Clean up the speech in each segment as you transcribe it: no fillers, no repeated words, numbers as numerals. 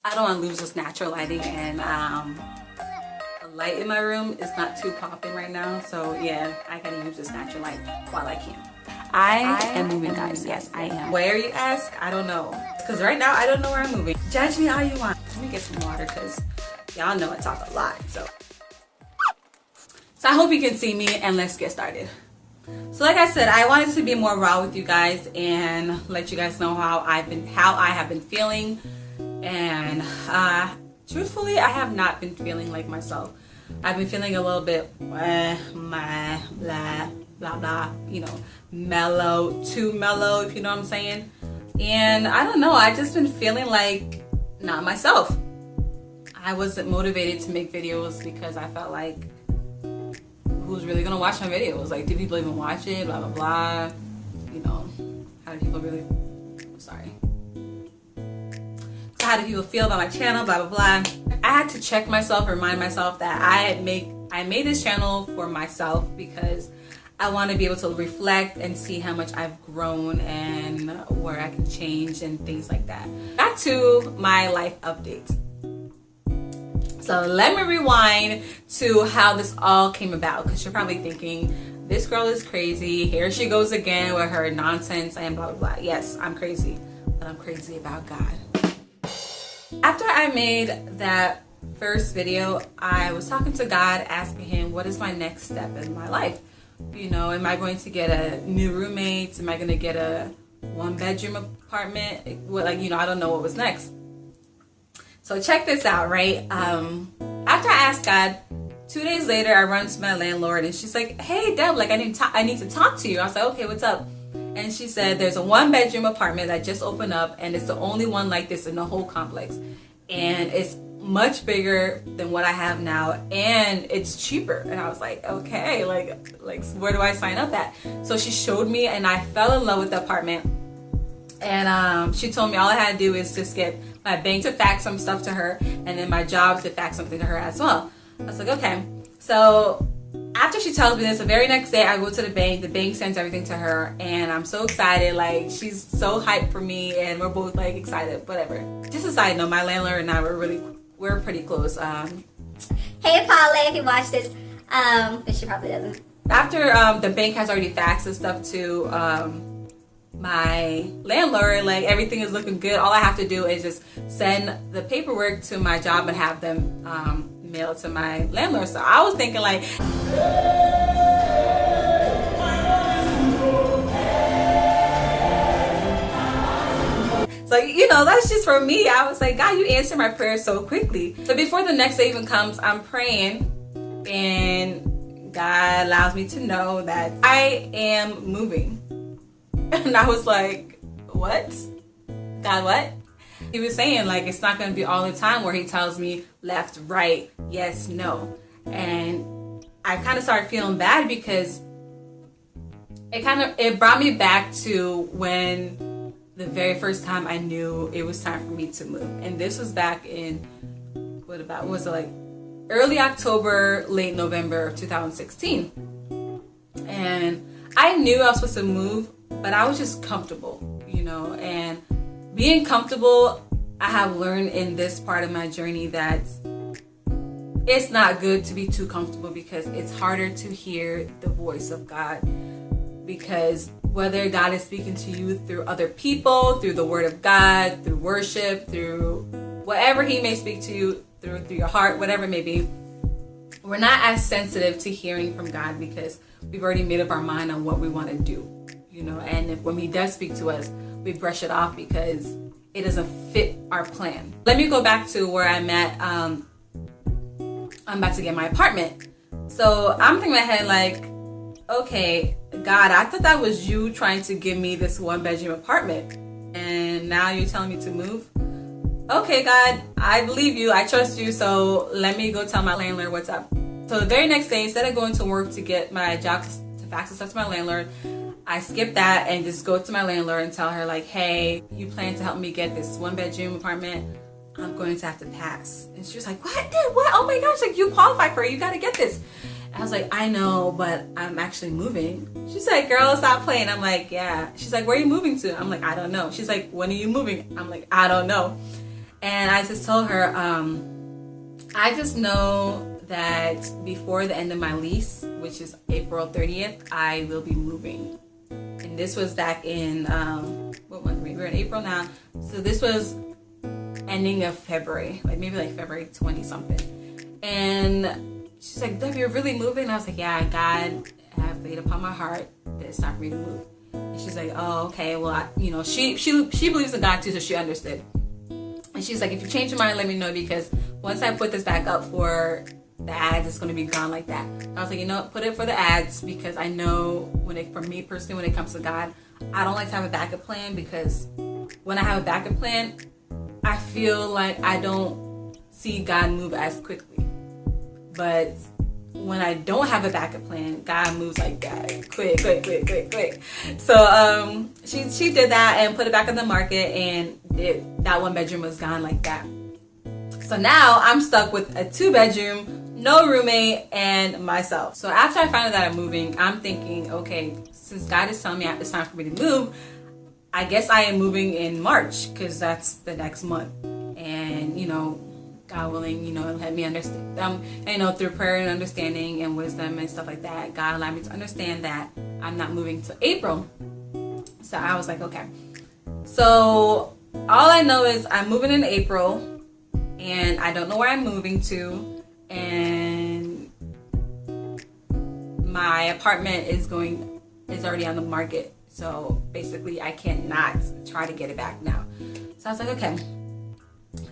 I don't want to lose this natural lighting, and the light in my room is not too popping right now, so yeah, I gotta use this natural light while I can. I am moving, guys. Yes, I am. Where, you ask? I don't know, because right now I don't know where I'm moving. Judge me all you want. Let me get some water, because y'all know I talk a lot. So I hope you can see me, and let's get started. So like I said, I wanted to be more raw with you guys and let you guys know how I have been feeling. And truthfully, I have not been feeling like myself. I've been feeling a little bit blah blah blah, you know, mellow, too mellow, if you know what I'm saying. And I don't know, I just been feeling like not myself. I wasn't motivated to make videos because I felt like, who's really gonna watch my videos? Like, do people even watch it? Blah blah blah. You know, how do people really? Sorry. So how do people feel about my channel? Blah blah blah. I had to check myself, remind myself that I made this channel for myself because I want to be able to reflect and see how much I've grown and where I can change and things like that. Back to my life update. So let me rewind to how this all came about, because you're probably thinking, this girl is crazy. Here she goes again with her nonsense and blah, blah, blah. Yes, I'm crazy, but I'm crazy about God. After I made that first video, I was talking to God, asking him, what is my next step in my life? You know, am I going to get a new roommate? Am I going to get a 1-bedroom apartment? Well, like, you know, I don't know what was next. So check this out, right? After I asked God, 2 days later, I run to my landlord and she's like, hey, Deb, like I need to talk to you. I was like, okay, what's up? And she said, there's a 1-bedroom apartment that just opened up and it's the only one like this in the whole complex. And it's much bigger than what I have now and it's cheaper. And I was like, okay, like where do I sign up at? So she showed me and I fell in love with the apartment. And she told me all I had to do is just get my bank to fax some stuff to her and then my job to fax something to her as well. I was like, okay. So after she tells me this, the very next day I go to the bank sends everything to her, and I'm so excited. Like, she's so hyped for me and we're both like excited, whatever. Just a side note, my landlord and I we're pretty close. Hey Paula, if you watch this, but she probably doesn't. After the bank has already faxed the stuff to my landlord, like everything is looking good. All I have to do is just send the paperwork to my job and have them mailed to my landlord. So I was thinking like, so you know, that's just for me. I was like, God, you answer my prayers so quickly. So before the next day even comes, I'm praying and God allows me to know that I am moving. And I was like, what? God, what? He was saying, like, it's not going to be all the time where he tells me left, right, yes, no. And I kind of started feeling bad because it brought me back to when the very first time I knew it was time for me to move. And this was back in, was it like early October, late November of 2016. And I knew I was supposed to move, but I was just comfortable, you know, and being comfortable, I have learned in this part of my journey that it's not good to be too comfortable because it's harder to hear the voice of God. Because whether God is speaking to you through other people, through the word of God, through worship, through whatever he may speak to you, through your heart, whatever it may be, we're not as sensitive to hearing from God because we've already made up our mind on what we want to do. You know, and when he does speak to us, we brush it off because it doesn't fit our plan. Let me go back to where I'm at. I'm about to get my apartment. So I'm thinking in my head like, okay, God, I thought that was you trying to give me this 1-bedroom apartment. And now you're telling me to move? Okay, God, I believe you. I trust you. So let me go tell my landlord what's up. So the very next day, instead of going to work to get my job to fax the stuff to my landlord, I skip that and just go to my landlord and tell her like, hey, you plan to help me get this 1-bedroom apartment? I'm going to have to pass. And she was like, what? Oh my gosh, like you qualify for it. You got to get this. And I was like, I know, but I'm actually moving. She's like, girl, stop playing. I'm like, yeah. She's like, where are you moving to? I'm like, I don't know. She's like, when are you moving? I'm like, I don't know. And I just told her, I just know that before the end of my lease, which is April 30th, I will be moving. And this was back in, what month? We're in April now. So this was ending of February, like maybe like February 20 something. And she's like, Deb, you're really moving? And I was like, yeah, God have laid upon my heart that it's time for me to move. And she's like, oh, okay. Well, she believes in God too, so she understood. And she's like, if you change your mind, let me know, because once I put this back up for the ads, it's going to be gone like that. I was like, put it for the ads, because I know for me personally, when it comes to God, I don't like to have a backup plan, because when I have a backup plan, I feel like I don't see God move as quickly. But when I don't have a backup plan, God moves like that, quick. So she did that and put it back on the market, and that 1 bedroom was gone like that. So now I'm stuck with a 2-bedroom, no roommate, and myself. So after I found out that I'm moving, I'm thinking, okay, since God is telling me it's time for me to move, I guess I am moving in March, because that's the next month. And God willing, let me understand, through prayer and understanding and wisdom and stuff like that, God allowed me to understand that I'm not moving till April. So I was like, okay. So all I know is I'm moving in April, and I don't know where I'm moving to, and my apartment is already on the market. So basically I cannot try to get it back now. So I was like, okay,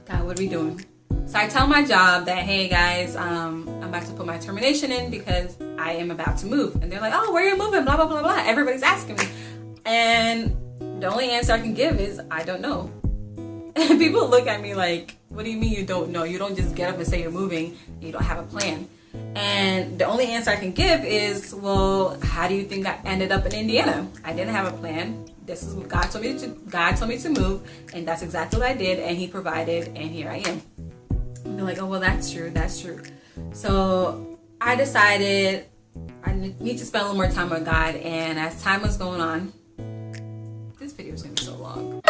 God, what are we doing? So I tell my job that, hey guys, I'm about to put my termination in because I am about to move. And they're like, oh, where are you moving? Blah, blah, blah, blah. Everybody's asking me. And the only answer I can give is, I don't know. And people look at me like, what do you mean you don't know? You don't just get up and say you're moving and you don't have a plan. And the only answer I can give is, well, how do you think I ended up in Indiana? I didn't have a plan. This is what God told me to move, and that's exactly what I did, and He provided, and here I am. And they're like, oh, well, that's true. So I decided I need to spend a little more time with God, and as time was going on, this video is going to be so long.